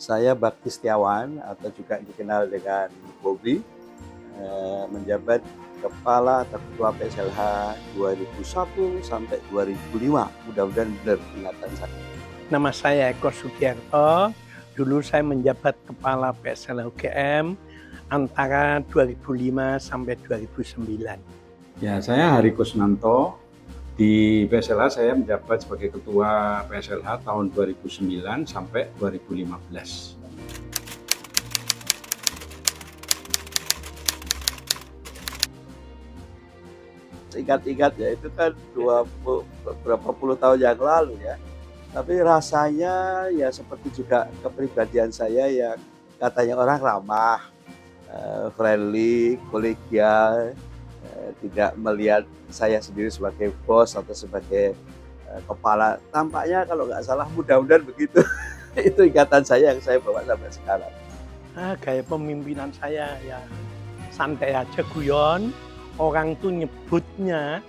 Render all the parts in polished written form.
Saya Bakti Setiawan atau juga dikenal dengan Bobby, menjabat Kepala atau Ketua PSLH 2001 sampai 2005. Mudah-mudahan benar ingatan saya. Nama saya Eko Sugiarto. Dulu saya menjabat Kepala PSLH UGM antara 2005 sampai 2009. Ya, saya Hari Kusnanto. Di PSLH saya menjabat sebagai Ketua PSLH tahun 2009 sampai 2015. Ingat-ingat ya, itu kan berapa puluh tahun yang lalu ya. Tapi rasanya ya seperti juga kepribadian saya yang katanya orang ramah, friendly, kolegial, tidak melihat saya sendiri sebagai bos atau sebagai kepala. Tampaknya kalau nggak salah mudah-mudahan begitu. Itu ikatan saya yang saya bawa sampai sekarang. Gaya pemimpinan saya ya santai aja, guyon. Orang tuh nyebutnya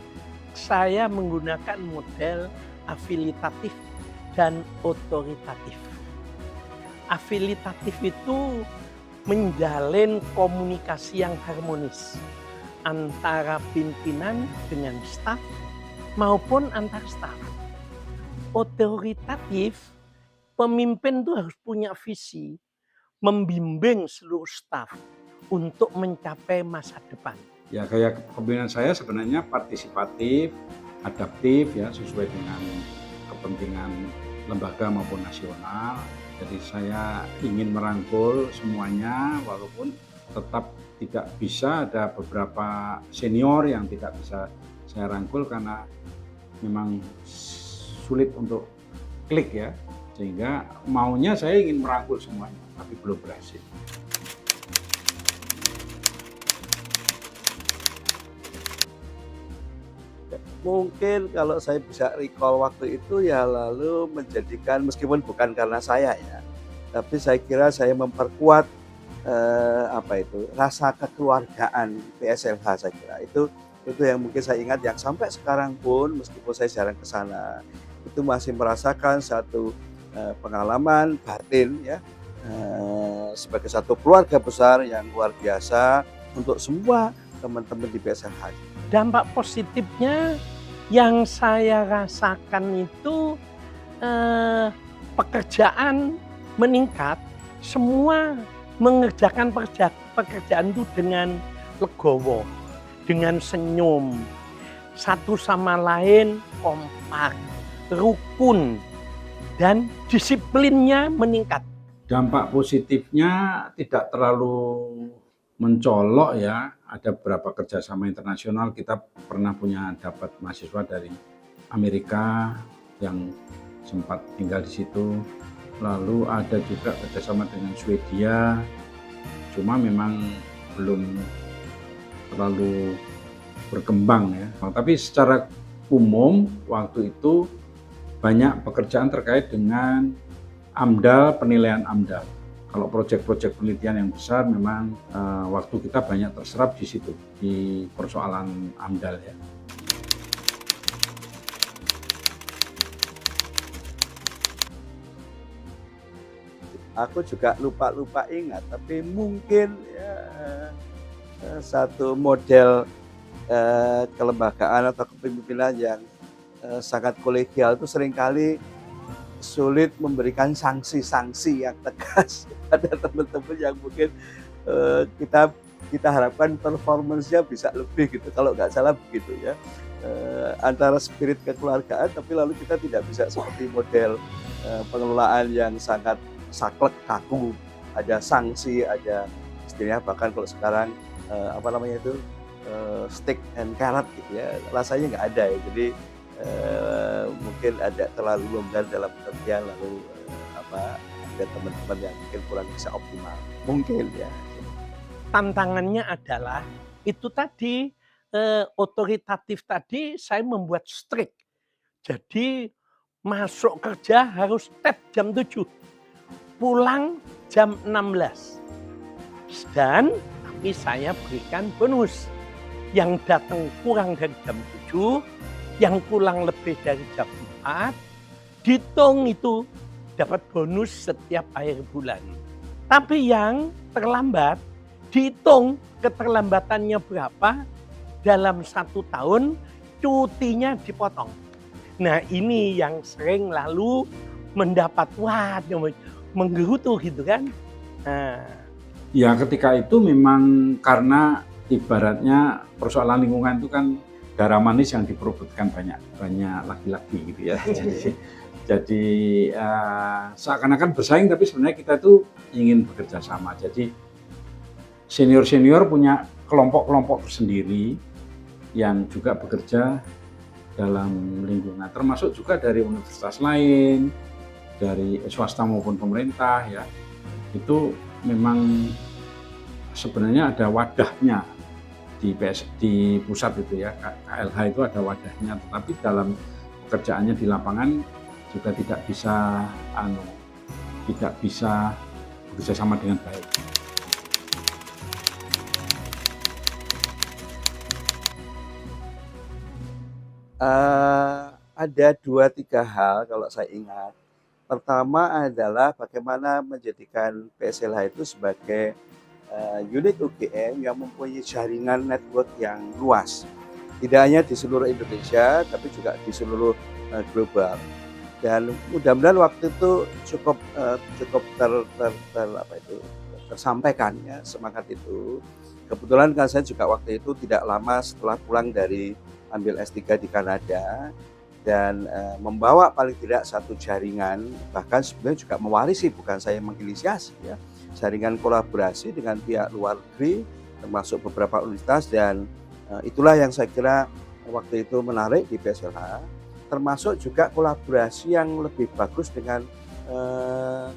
saya menggunakan model afilitatif dan otoritatif. Afilitatif itu menjalin komunikasi yang harmonis antara pimpinan dengan staf maupun antar staf. Otoritatif, pemimpin itu harus punya visi, membimbing seluruh staf untuk mencapai masa depan. Ya, kayak kepemimpinan saya sebenarnya partisipatif, adaptif ya, sesuai dengan kepentingan lembaga maupun nasional. Jadi saya ingin merangkul semuanya, walaupun tetap tidak bisa, ada beberapa senior yang tidak bisa saya rangkul karena memang sulit untuk klik ya, sehingga maunya saya ingin merangkul semuanya tapi belum berhasil. Mungkin kalau saya bisa recall waktu itu ya lalu menjadikan, meskipun bukan karena saya ya, tapi saya kira saya memperkuat rasa kekeluargaan PSLH. Saya kira itu yang mungkin saya ingat, yang sampai sekarang pun meskipun saya jarang ke sana itu masih merasakan satu pengalaman batin ya, sebagai satu keluarga besar yang luar biasa untuk semua teman-teman di PSLH. Dampak positifnya yang saya rasakan itu pekerjaan meningkat, semua mengerjakan pekerjaan itu dengan legowo, dengan senyum, satu sama lain kompak, rukun, dan disiplinnya meningkat. Dampak positifnya tidak terlalu mencolok ya, ada beberapa kerjasama internasional. Kita pernah dapat mahasiswa dari Amerika yang sempat tinggal di situ, lalu ada juga kerjasama dengan Swedia, cuma memang belum terlalu berkembang ya. Tapi secara umum waktu itu banyak pekerjaan terkait dengan AMDAL, penilaian AMDAL. Kalau proyek-proyek penelitian yang besar memang waktu kita banyak terserap di situ, di persoalan AMDAL ya. Aku juga lupa ingat, tapi mungkin ya, satu model kelembagaan atau kepemimpinan yang sangat kolegial itu seringkali sulit memberikan sanksi-sanksi yang tegas pada teman-teman yang mungkin kita harapkan performance-nya bisa lebih gitu, kalau nggak salah begitu ya, antara spirit kekeluargaan tapi lalu kita tidak bisa seperti model pengelolaan yang sangat saklek kaku, ada sanksi, ada istilahnya bahkan kalau sekarang stick and carrot gitu ya, rasanya nggak ada ya. Jadi mungkin ada terlalu longgar dalam pengertian, lalu ada teman-teman yang mungkin kurang bisa optimal mungkin ya. Tantangannya adalah itu tadi, otoritatif tadi saya membuat strict. Jadi masuk kerja harus jam 7, pulang jam 16. Dan tapi saya berikan bonus, yang datang kurang dari jam 7, yang pulang lebih dari jam 4, dihitung itu dapat bonus setiap akhir bulan. Tapi yang terlambat, dihitung keterlambatannya berapa, dalam 1 tahun cutinya dipotong. Nah ini yang sering lalu mendapat menggerutu gitu kan. Nah, Ya ketika itu memang karena ibaratnya persoalan lingkungan itu kan darah manis yang diperebutkan banyak laki-laki gitu ya. Jadi seakan-akan bersaing tapi sebenarnya kita tuh ingin bekerja sama. Jadi senior-senior punya kelompok-kelompok tersendiri yang juga bekerja dalam lingkungan, termasuk juga dari universitas lain, dari swasta maupun pemerintah ya. Itu memang sebenarnya ada wadahnya di pusat itu ya, KLH itu ada wadahnya, tetapi dalam pekerjaannya di lapangan juga tidak bisa bekerja sama dengan baik. Ada 2-3 hal kalau saya ingat. Pertama adalah bagaimana menjadikan PSLH itu sebagai unit UGM yang mempunyai jaringan network yang luas. Tidak hanya di seluruh Indonesia, tapi juga di seluruh global. Dan mudah-mudahan waktu itu cukup tersampaikan ya semangat itu. Kebetulan kan saya juga waktu itu tidak lama setelah pulang dari ambil S3 di Kanada dan membawa paling tidak satu jaringan, bahkan sebenarnya juga mewarisi, bukan saya menginisiasi ya, jaringan kolaborasi dengan pihak luar negeri termasuk beberapa universitas, dan itulah yang saya kira waktu itu menarik di PSLH, termasuk juga kolaborasi yang lebih bagus dengan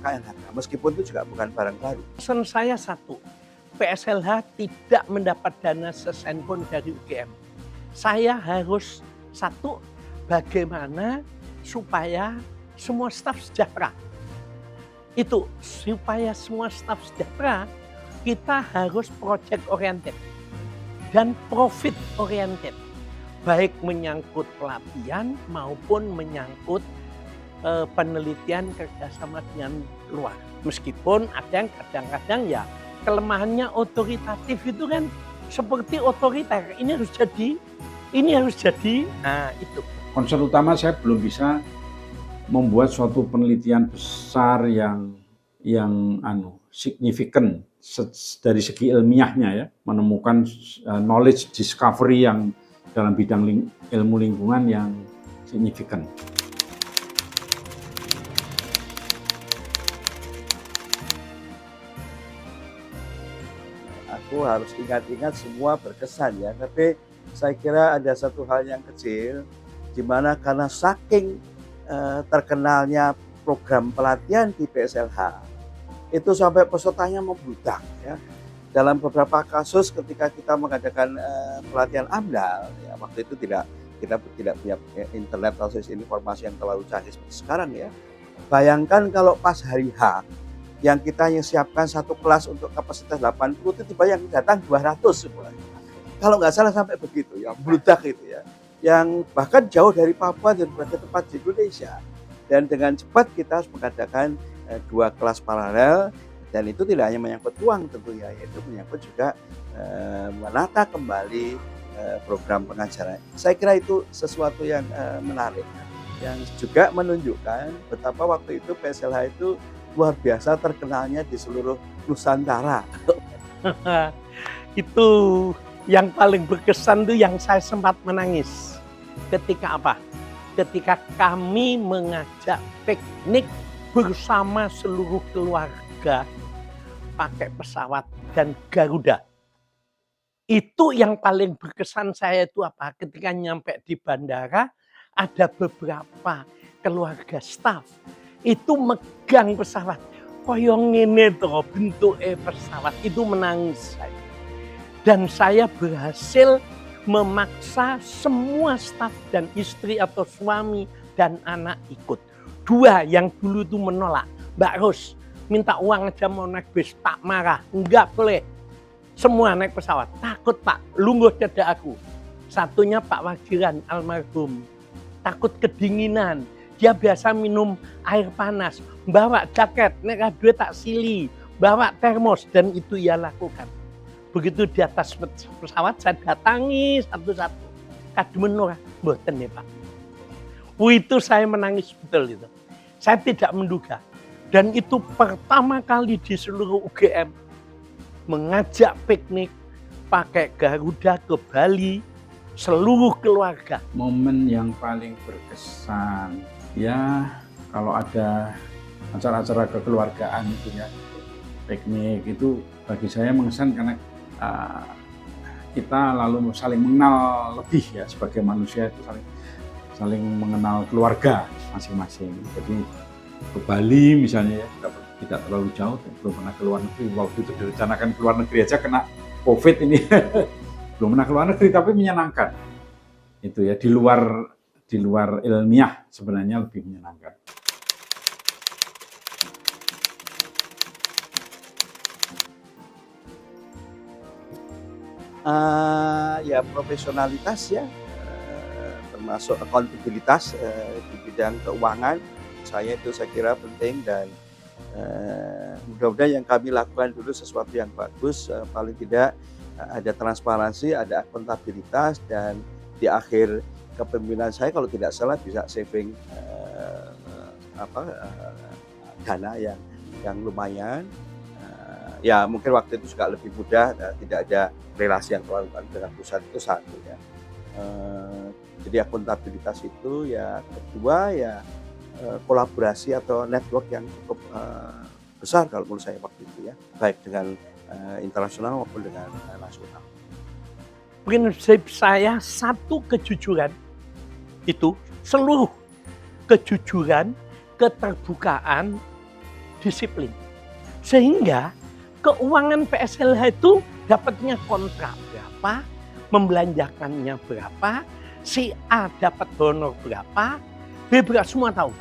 KLH, meskipun itu juga bukan barang baru. Pesan saya satu, PSLH tidak mendapat dana sesen pun dari UGM. Saya harus satu, bagaimana supaya semua staf sejahtera. Itu supaya semua staf sejahtera, kita harus project oriented dan profit oriented, baik menyangkut pelatihan maupun menyangkut penelitian kerjasama dengan luar. Meskipun ada yang kadang-kadang ya kelemahannya otoritatif itu kan seperti otoriter, ini harus jadi, nah itu. Concern utama saya belum bisa membuat suatu penelitian besar yang signifikan dari segi ilmiahnya ya, menemukan knowledge discovery yang dalam bidang ilmu lingkungan yang signifikan. Aku harus ingat-ingat semua berkesan ya, tapi saya kira ada satu hal yang kecil, di mana karena saking terkenalnya program pelatihan di PSLH, itu sampai pesertanya membludak ya. Dalam beberapa kasus ketika kita mengadakan pelatihan AMDAL, ya, waktu itu kita tidak punya internet atau informasi yang terlalu canggih seperti sekarang ya. Bayangkan kalau pas hari H, yang kita siapkan satu kelas untuk kapasitas 80, itu tiba yang datang 200 semua. Kalau nggak salah sampai begitu, yang bludak itu ya. Yang bahkan jauh dari Papua dan berbagai tempat di Indonesia. Dan dengan cepat kita harus mengadakan 2 kelas paralel, dan itu tidak hanya menyangkut uang tentunya, yaitu menyangkut juga menata kembali program pengajaran. Saya kira itu sesuatu yang menarik, yang juga menunjukkan betapa waktu itu PSLH itu luar biasa terkenalnya di seluruh Nusantara. Itu yang paling berkesan tuh yang saya sempat menangis. Ketika apa? Ketika kami mengajak piknik bersama seluruh keluarga pakai pesawat dan Garuda. Itu yang paling berkesan saya itu apa? Ketika nyampe di bandara, ada beberapa keluarga staf itu megang pesawat. Koyong ini tuh bentuknya pesawat, itu menangis saya. Dan saya berhasil memaksa semua staf dan istri atau suami dan anak ikut. 2 yang dulu itu menolak. Mbak Ros, minta uang aja mau naik bis, tak marah. Enggak boleh. Semua naik pesawat. Takut Pak, lungguh dada aku. Satunya Pak Wajiran almarhum. Takut kedinginan. Dia biasa minum air panas, bawa jaket, nek duwe tak sili, bawa termos, dan itu ia lakukan. Begitu di atas pesawat saya datangi satu-satu. Kademen ora? Mboten ya Pak. Itu saya menangis betul itu. Saya tidak menduga. Dan itu pertama kali di seluruh UGM mengajak piknik pakai Garuda ke Bali seluruh keluarga. Momen yang paling berkesan ya kalau ada acara-acara kekeluargaan itu ya, piknik itu bagi saya mengesan karena kita lalu saling mengenal lebih ya, sebagai manusia itu saling mengenal keluarga masing-masing. Jadi ke Bali misalnya ya, tidak terlalu jauh, belum pernah ke luar negeri. Waktu itu direncanakan ke luar negeri aja kena COVID ini. Belum pernah ke luar negeri tapi menyenangkan. Itu ya, di luar ilmiah sebenarnya lebih menyenangkan. Ya profesionalitas ya, termasuk akuntabilitas di bidang keuangan. Saya kira penting, dan mudah-mudahan yang kami lakukan dulu sesuatu yang bagus, paling tidak ada transparansi, ada akuntabilitas, dan di akhir kepemimpinan saya kalau tidak salah bisa saving dana yang lumayan. Ya mungkin waktu itu juga lebih mudah, tidak ada relasi yang terlalu dengan pusat, itu satu ya. Jadi akuntabilitas itu ya. Kedua ya kolaborasi atau network yang cukup besar kalau menurut saya waktu itu ya, baik dengan internasional maupun dengan nasional. Prinsip saya satu, kejujuran. Itu seluruh kejujuran, keterbukaan, disiplin. Sehingga keuangan PSLH itu dapatnya kontrak berapa, membelanjakannya berapa, si A dapat honor berapa, B berapa, semua tahu.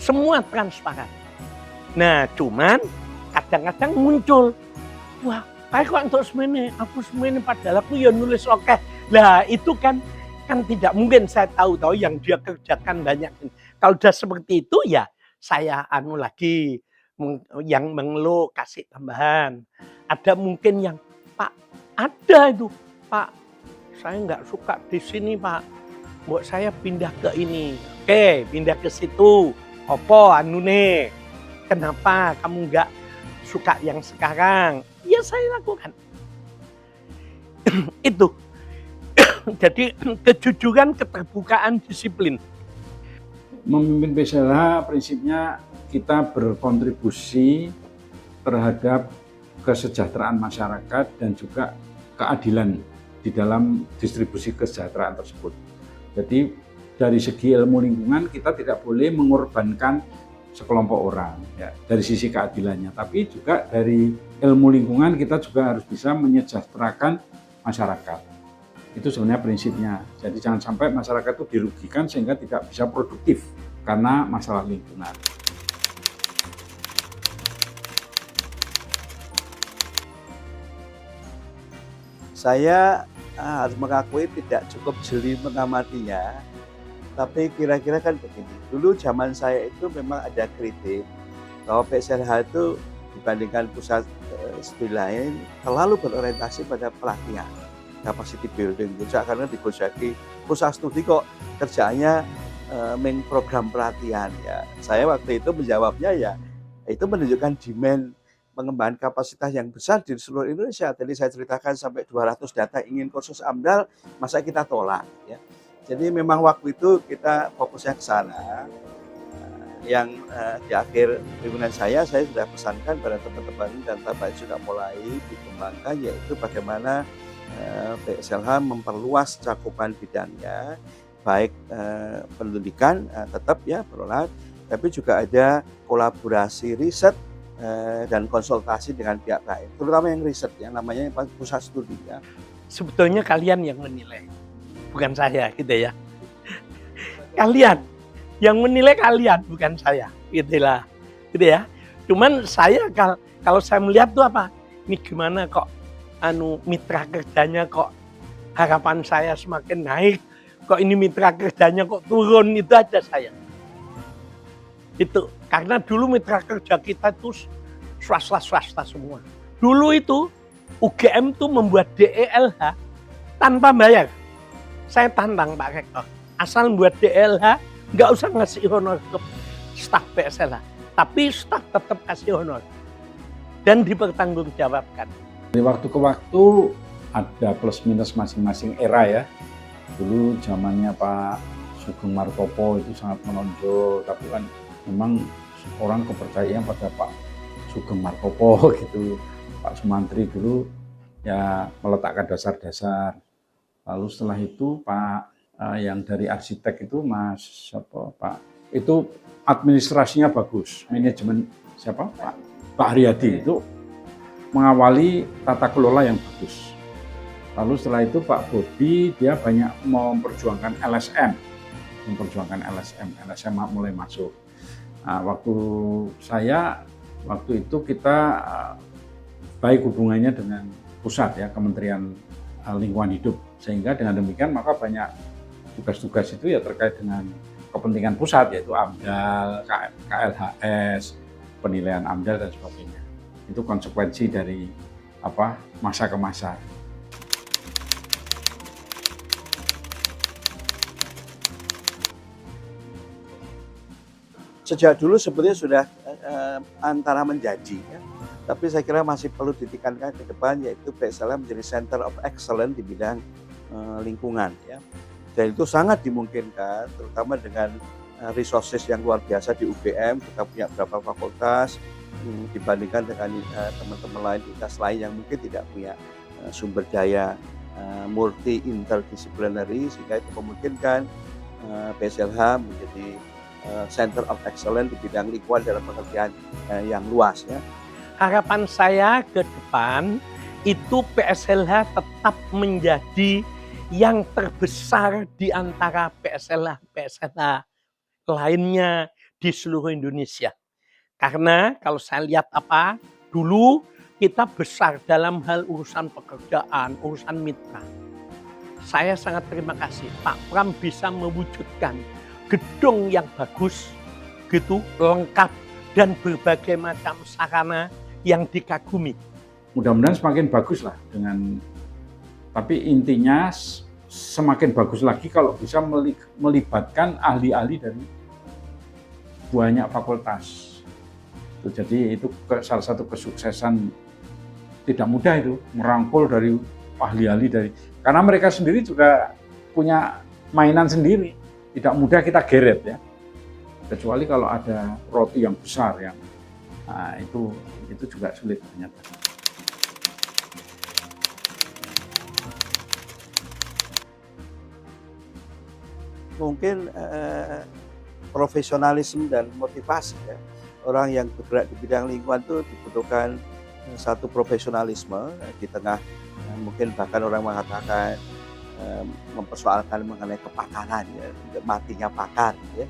Semua transparan. Nah, cuman kadang-kadang muncul, wah, kayak kok untuk semene, aku semene padahal aku ya nulis oke. Lah, itu kan tidak mungkin saya tahu yang dia kerjakan banyak. Kalau udah seperti itu ya saya lagi yang mengeluh kasih tambahan. Ada mungkin yang, Pak, ada itu, Pak, saya nggak suka di sini Pak, buat saya pindah ke ini. Oke, pindah ke situ. Opo anune, kenapa kamu nggak suka yang sekarang? Ya saya lakukan. Itu. Jadi kejujuran, keterbukaan, disiplin. Memimpin PSLH prinsipnya kita berkontribusi terhadap kesejahteraan masyarakat dan juga keadilan di dalam distribusi kesejahteraan tersebut. Jadi dari segi ilmu lingkungan kita tidak boleh mengorbankan sekelompok orang ya, dari sisi keadilannya, tapi juga dari ilmu lingkungan kita juga harus bisa menyejahterakan masyarakat. Itu sebenarnya prinsipnya. Jadi jangan sampai masyarakat itu dirugikan sehingga tidak bisa produktif karena masalah lingkungan. Saya harus mengakui tidak cukup jeli mengamatinya, tapi kira-kira kan begini. Dulu zaman saya itu memang ada kritik bahwa PSLH itu dibandingkan pusat studi lain terlalu berorientasi pada pelatihan, capacity building. Karena di pusat studi kok kerjaannya main program pelatihan ya. Saya waktu itu menjawabnya ya itu menunjukkan demand pengembangan kapasitas yang besar di seluruh Indonesia. Tadi saya ceritakan sampai 200 data ingin kursus AMDAL, masa kita tolak ya. Jadi memang waktu itu kita fokusnya ke sana. Yang di akhir pimpinan saya sudah pesankan pada teman-teman dan Bapak sudah mulai dikembangkan, yaitu bagaimana PSLH memperluas cakupan bidangnya, baik pendidikan tetap ya berulang, tapi juga ada kolaborasi riset dan konsultasi dengan pihak lain, terutama yang riset ya, namanya pusat studi ya. Sebetulnya kalian yang menilai, bukan saya gitu ya. Kalian yang menilai, kalian bukan saya, gitulah, gitu ya. Cuman saya kalau saya melihat tuh apa, ini gimana kok mitra kerjanya kok harapan saya semakin naik, kok ini mitra kerjanya kok turun, itu aja saya. Itu karena dulu mitra kerja kita itu swasta semua. Dulu itu UGM tuh membuat DELH tanpa bayar. Saya tantang Pak Rektor, asal buat DLH, nggak usah ngasih honor ke staf PSLH, tapi staf tetap kasih honor dan dipertanggungjawabkan. Dari waktu ke waktu ada plus minus masing-masing era ya. Dulu zamannya Pak Sugeng Martopo itu sangat menonjol, tapi kan memang orang kepercayaan pada Pak Sugeng Martopo gitu. Pak Sumantri dulu ya meletakkan dasar-dasar. Lalu setelah itu Pak yang dari arsitek itu Mas Pak itu administrasinya bagus, manajemen Pak Haryadi itu mengawali tata kelola yang bagus. Lalu setelah itu Pak Bobi dia banyak memperjuangkan LSM, LSM mulai masuk. Nah, waktu itu kita baik hubungannya dengan pusat ya, Kementerian Lingkungan Hidup, sehingga dengan demikian maka banyak tugas-tugas itu ya terkait dengan kepentingan pusat, yaitu AMDAL, KLHS, penilaian AMDAL dan sebagainya. Itu konsekuensi dari masa ke masa. Sejak dulu sebetulnya sudah antara menjadi ya. Tapi saya kira masih perlu ditekankan ke depan, yaitu PSLH menjadi Center of Excellence di bidang lingkungan ya. Dan itu sangat dimungkinkan, terutama dengan resources yang luar biasa di UGM. Kita punya beberapa fakultas dibandingkan dengan teman-teman lain, universitas lain yang mungkin tidak punya sumber daya multi interdisciplinary, sehingga itu memungkinkan PSLH menjadi Center of Excellence di bidang lingkungan dalam pengertian yang luas ya. Harapan saya ke depan itu PSLH tetap menjadi yang terbesar di antara PSLH lainnya di seluruh Indonesia. Karena kalau saya lihat dulu kita besar dalam hal urusan pekerjaan, urusan mitra. Saya sangat terima kasih Pak Pram bisa mewujudkan gedung yang bagus, gitu, lengkap dan berbagai macam sarana yang dikagumi. Mudah-mudahan semakin bagus lah tapi intinya semakin bagus lagi kalau bisa melibatkan ahli-ahli dari banyak fakultas. Jadi itu salah satu kesuksesan, tidak mudah itu merangkul dari ahli-ahli karena mereka sendiri juga punya mainan sendiri, tidak mudah kita geret ya. Kecuali kalau ada roti yang besar yang itu juga sulit ternyata. Mungkin profesionalisme dan motivasi ya. Orang yang bergerak di bidang lingkungan itu dibutuhkan satu profesionalisme di tengah mungkin bahkan orang mengatakan mempersoalkan mengenai kepakaran ya, matinya pakar ya.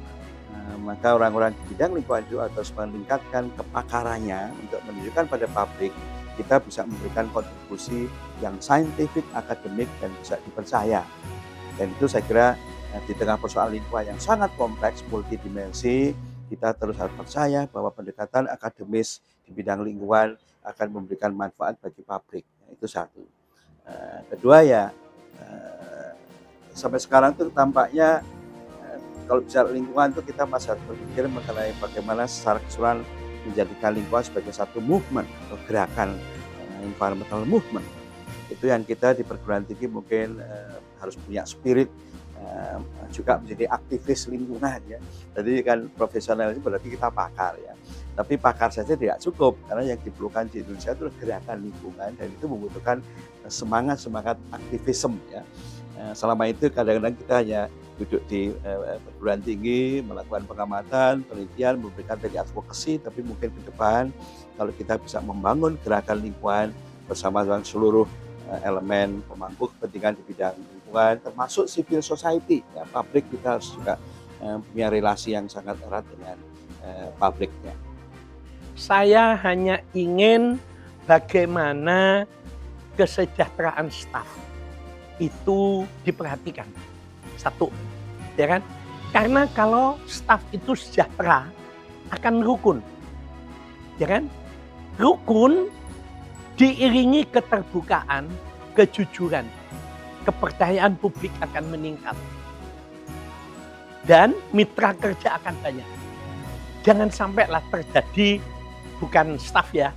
Maka orang-orang di bidang lingkungan itu harus meningkatkan kepakarannya untuk menunjukkan pada publik kita bisa memberikan kontribusi yang saintifik, akademik, dan bisa dipercaya. Dan itu saya kira di tengah persoalan lingkungan yang sangat kompleks, multidimensi, kita terus harus percaya bahwa pendekatan akademis di bidang lingkungan akan memberikan manfaat bagi publik. Itu satu. Kedua ya, sampai sekarang itu tampaknya kalau bicara lingkungan itu kita masih harus berpikir mengenai bagaimana secara keseluruhan menjadikan lingkungan sebagai satu movement atau gerakan environmental movement. Itu yang kita di perguruan tinggi mungkin harus punya spirit juga menjadi aktivis lingkungan ya. Jadi kan profesional itu berarti kita pakar ya. Tapi pakar saja tidak cukup, karena yang diperlukan di Indonesia itu gerakan lingkungan, dan itu membutuhkan semangat aktivisme ya. Selama itu kadang-kadang kita hanya duduk di perguruan tinggi, melakukan pengamatan, penelitian, memberikan tadi advokasi, tapi mungkin ke depan kalau kita bisa membangun gerakan lingkungan bersama dengan seluruh elemen pemangku kepentingan di bidang lingkungan, termasuk civil society, ya, publik, kita harus juga punya relasi yang sangat erat dengan publiknya. Saya hanya ingin bagaimana kesejahteraan staf itu diperhatikan. Satu, ya kan? Karena kalau staf itu sejahtera akan rukun, ya kan? Rukun diiringi keterbukaan, kejujuran, kepercayaan publik akan meningkat. Dan mitra kerja akan banyak. Jangan sampailah terjadi, bukan staf ya,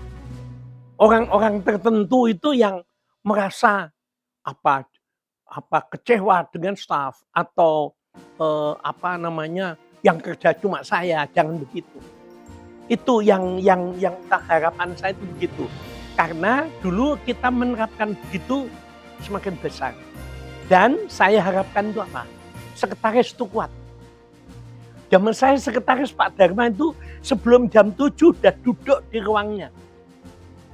orang-orang tertentu itu yang merasa kecewa dengan staf atau yang kerja cuma saya. Jangan begitu. Itu yang harapan saya itu begitu. Karena dulu kita menerapkan begitu semakin besar. Dan saya harapkan itu apa? Sekretaris itu kuat. Zaman saya sekretaris Pak Dharma itu sebelum jam 7 udah duduk di ruangnya.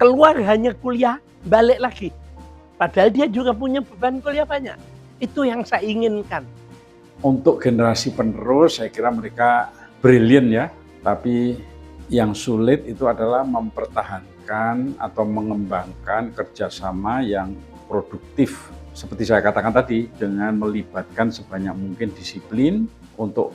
Keluar hanya kuliah, balik lagi. Padahal dia juga punya beban kuliah banyak. Itu yang saya inginkan. Untuk generasi penerus saya kira mereka brilian ya. Tapi yang sulit itu adalah mempertahankan atau mengembangkan kerjasama yang produktif. Seperti saya katakan tadi, dengan melibatkan sebanyak mungkin disiplin untuk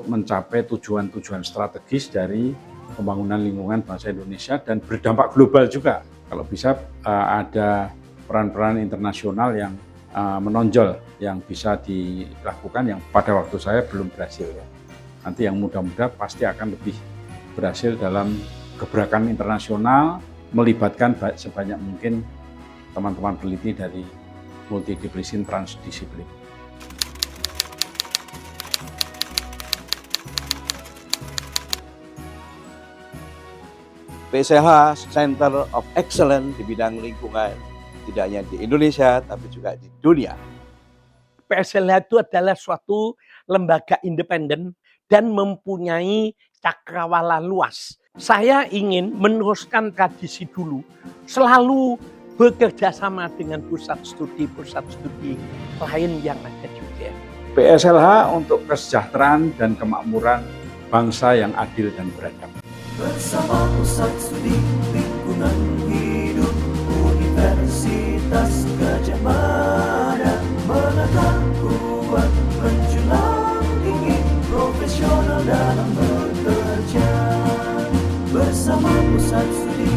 mencapai tujuan-tujuan strategis dari pembangunan lingkungan bangsa Indonesia dan berdampak global juga. Kalau bisa ada peran-peran internasional yang menonjol yang bisa dilakukan yang pada waktu saya belum berhasil ya. Nanti yang muda-muda pasti akan lebih berhasil dalam gebrakan internasional, melibatkan sebanyak mungkin teman-teman peneliti dari multidisiplin transdisiplin. PSLH Center of Excellence di bidang lingkungan, tidak hanya di Indonesia, tapi juga di dunia. PSLH itu adalah suatu lembaga independen dan mempunyai cakrawala luas. Saya ingin meneruskan tradisi dulu, selalu bekerja sama dengan pusat studi lain yang ada juga. PSLH untuk kesejahteraan dan kemakmuran bangsa yang adil dan beradab. Bersama Pusat Studi Lingkungan Hidup Universitas Gadjah Mada, menatap kuat menjulang tinggi, profesional dalam bekerja. Bersama Pusat Studi